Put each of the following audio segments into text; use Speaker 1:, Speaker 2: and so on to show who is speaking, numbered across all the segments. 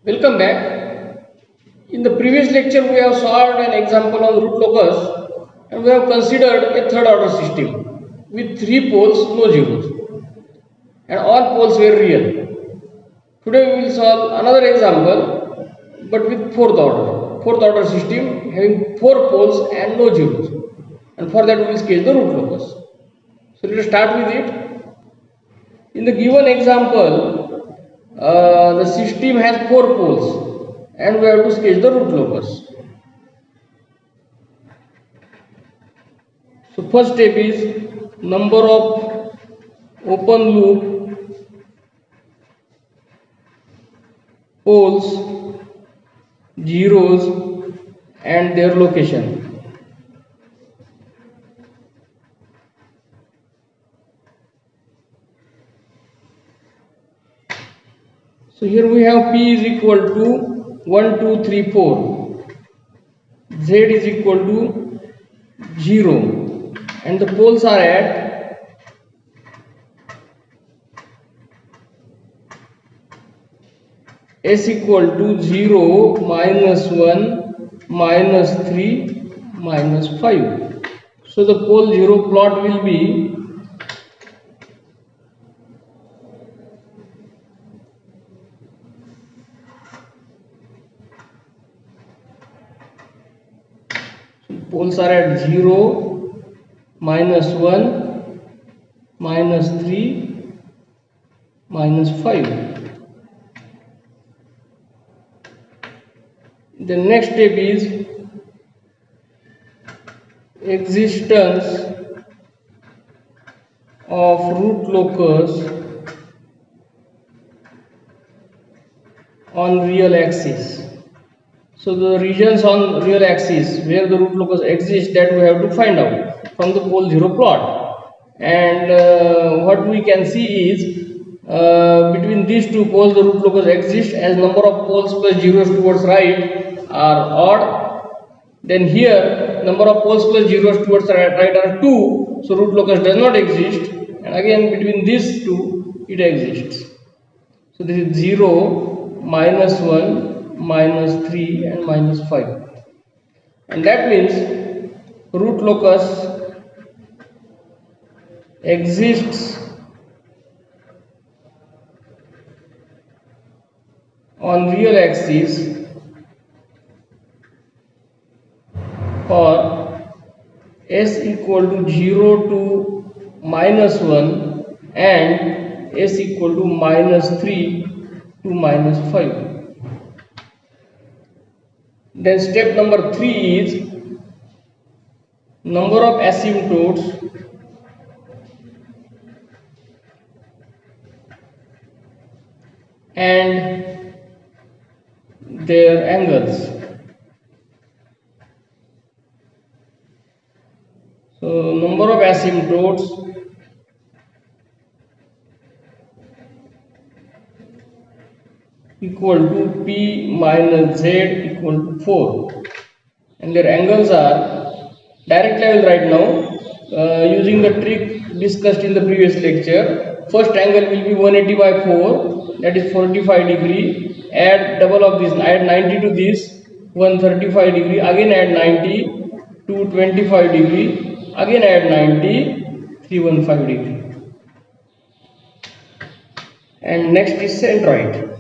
Speaker 1: Welcome back. In the previous lecture, we have solved an example on root locus and we have considered a third order system with 3 poles, no zeros, and all poles were real. Today, we will solve another example but with fourth order system having 4 poles and no zeros, and for that, we will sketch the root locus. So, let us start with it. In the given example, the system has 4 poles and we have to sketch the root locus. So first step is number of open loop poles, zeros and their location. So here we have P is equal to 1, 2, 3, 4. Z is equal to 0 and the poles are at S equal to 0, minus 1, minus 3, minus 5. So the pole 0 plot will be poles are at 0, minus 1, minus 3, minus 5. The next step is existence of root locus on real axis. So the regions on real axis where the root locus exists, that we have to find out from the pole 0 plot. And what we can see is between these two poles the root locus exists as number of poles plus zeros towards right are odd. Then here number of poles plus zeros towards right are 2, so root locus does not exist, and again between these two it exists. So this is 0, minus 1, minus 3 and minus 5, and that means root locus exists on real axis for S equal to 0 to minus 1 and S equal to minus 3 to minus 5. Then step number 3 is number of asymptotes and their angles. So number of asymptotes equal to P minus Z equal to 4, and their angles are, directly I will write now using the trick discussed in the previous lecture. First angle will be 180 by 4, that is 45 degree, add double of this, add 90 to this, 135 degree, again add 90, 225 degree, again add 90, 315 degree, and next is centroid.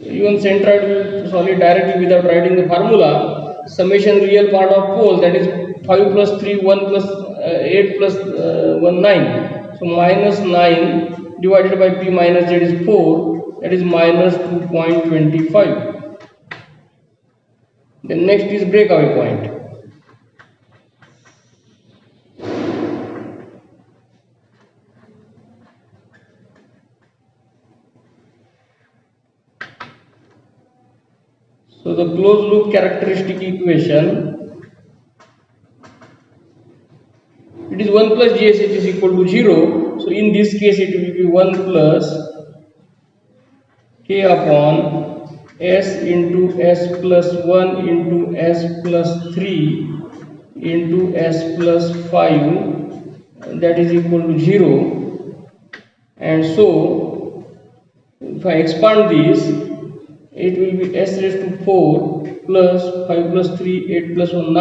Speaker 1: Even centroid will solve it directly without writing the formula. Summation real part of pole, that is 5 plus 3, 1 plus 8 plus 1, 9. So minus 9 divided by P minus Z is 4, that is minus 2.25. Then next is breakaway point. So the closed loop characteristic equation, it is 1 plus GSH is equal to 0. So in this case it will be 1 plus K upon S into S plus 1 into S plus 3 into s plus 5, that is equal to 0. And so if I expand this, it will be s raised to 4 plus 5 plus 3, 8 plus 1,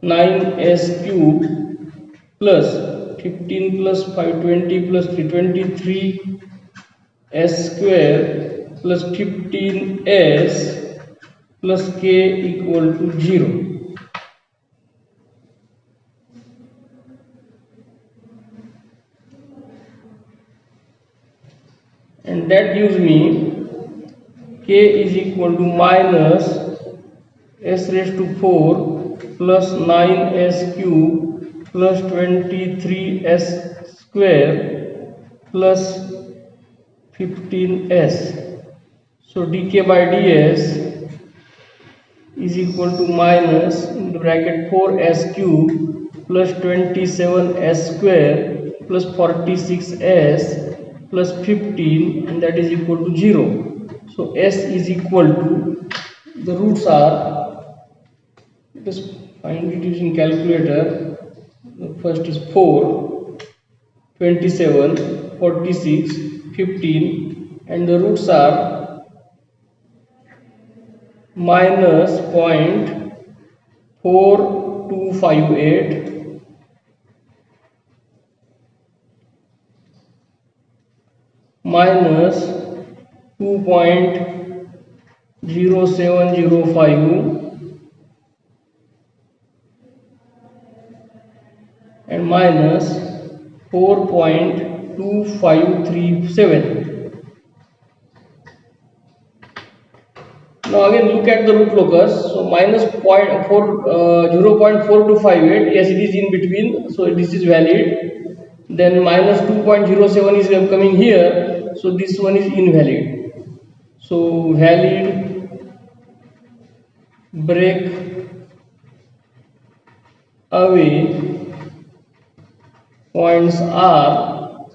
Speaker 1: 9s cube plus 15 plus 5, 20 plus 3, 23 s square plus 15s plus k equal to 0. And that gives me k is equal to minus s raised to 4 plus 9s cube plus 23s square plus 15s. So dk by ds is equal to minus in the bracket 4s cube plus 27s square plus 46s plus 15, and that is equal to 0. So s is equal to, the roots are, just find it using calculator. The first is 4, 27, 46, 15, and the roots are minus 0.4258, minus 2.0705, and minus 4.2537. Now again look at the root locus. So minus 0.4258, yes, it is in between, so this is valid. Then minus 2.07 is coming here, so this one is invalid. So valid break away points are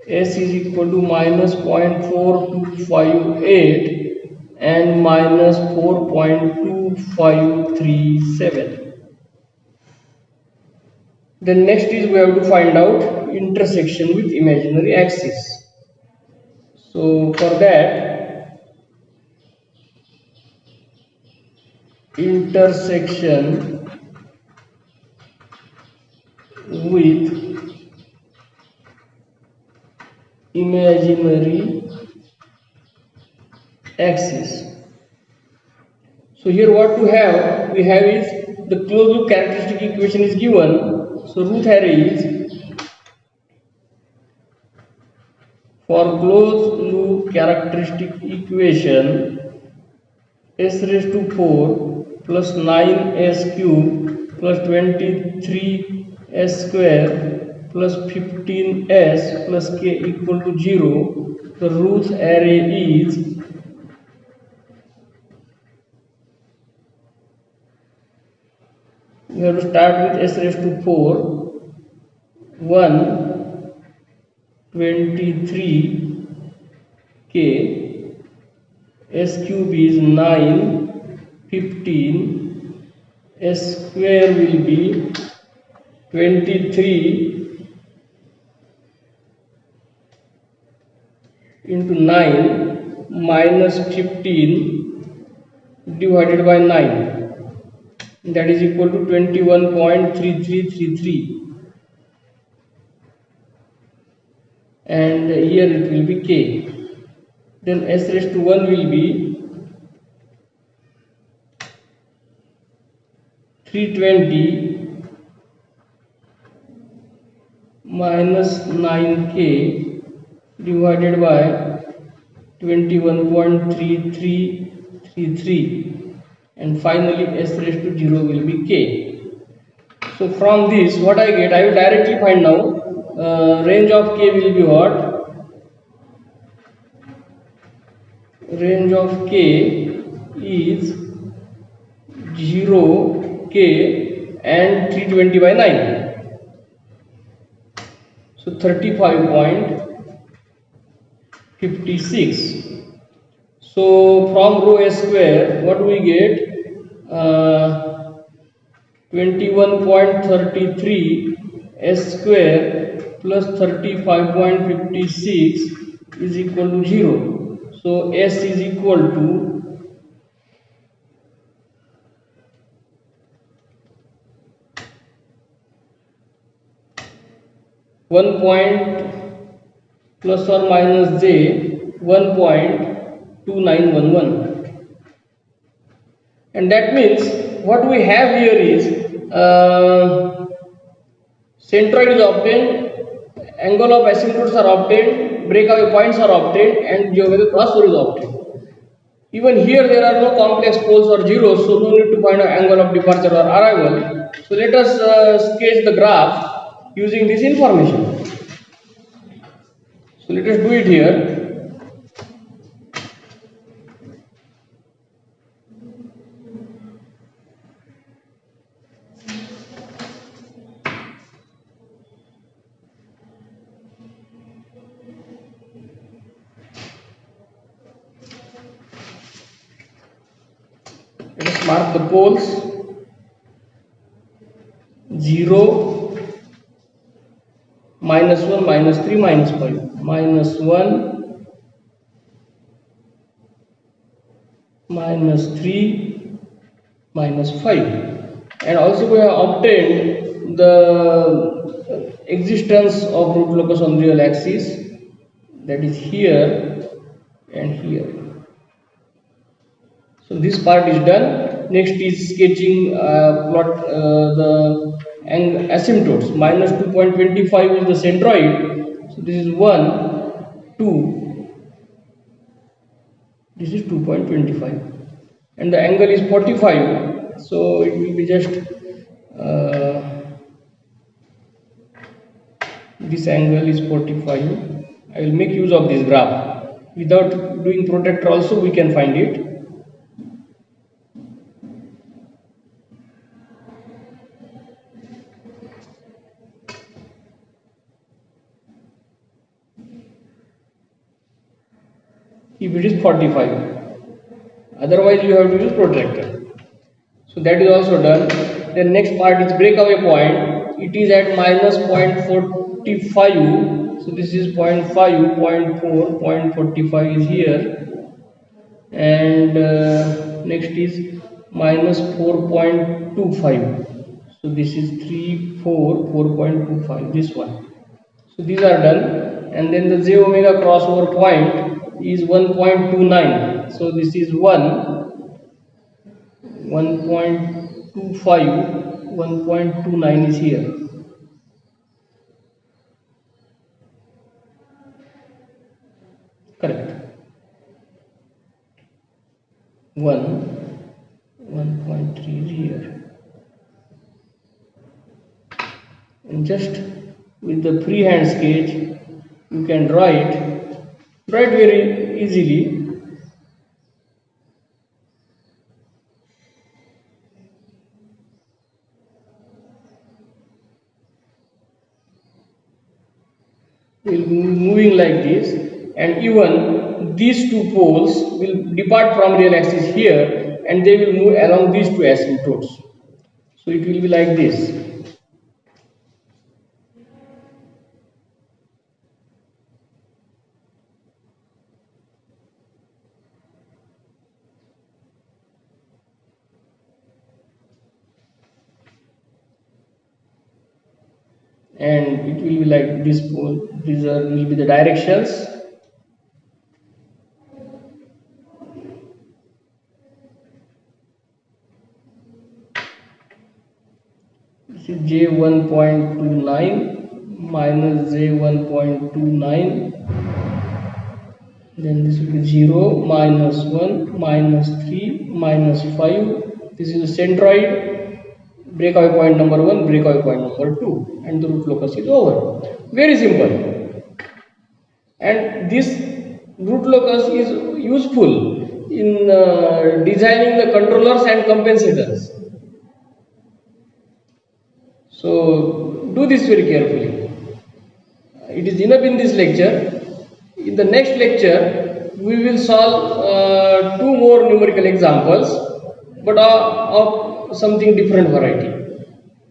Speaker 1: s is equal to minus 0.4258 and minus 4.2537. Then next is we have to find out intersection with imaginary axis. So for that, intersection with imaginary axis. So here what we have is the closed loop characteristic equation is given. So root here is, for closed loop characteristic equation, s raised to 4 plus 9s cube plus 23s square plus 15s plus k equal to 0. The root array is we have to start with s raised to 4, 1, 23k, s cube is 9, 15, s square will be 23 into 9 minus 15 divided by 9, that is equal to 21.3333, and here it will be k. Then s raised to 1 will be 320 minus 9k divided by 21.3333, and finally s raised to 0 will be k. So from this what I get, I will directly find now range of k will be what? Range of k is 0k and 320 by 9. So 35.56. So from rho s square, what do we get? 21.33 s square plus 35.56 is equal to 0. So s is equal to 1 point plus or minus j 1.2911, and that means what we have here is centroid is obtained, angle of asymptotes are obtained, breakaway points are obtained, and geometric crossovers is obtained. Even here there are no complex poles or zeros, so no need to find an angle of departure or arrival. So let us sketch the graph using this information. So let us do it here. Let us mark the poles. 0, minus 1, minus 3, minus 5, minus 1, minus 3, minus 5, and also we have obtained the existence of root locus on real axis, that is here and here. So this part is done. Next is sketching plot the asymptotes. Minus 2.25 is the centroid. So this is 1, 2. This is 2.25, and the angle is 45. So it will be just this angle is 45. I will make use of this graph. Without doing protractor also we can find it. If it is 45, otherwise you have to use protractor. So that is also done. The next part is breakaway point. It is at minus 0.45. So this is 0.5, 0.4, 0.45 is here, and next is minus 4.25. So this is 3, 4, 4.25. This one. So these are done, and then the j omega crossover point is 1.29. So this is 1.25, 1.29 is here. Correct. 1.3 is here, and just with the freehand sketch you can draw it very easily. Will be moving like this, and even these two poles will depart from real axis here, and they will move along these two asymptotes. So it will be like this. And it will be like this pole. These will be the directions. This is j 1.29 minus j 1.29. Then this will be 0, minus 1, minus 3, minus 5. This is the centroid. Breakaway point number 1, breakaway point number 2, and the root locus is over. Very simple. And this root locus is useful in designing the controllers and compensators. So do this very carefully. It is enough in this lecture. In the next lecture we will solve 2 more numerical examples, but of something different variety.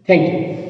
Speaker 1: Thank you.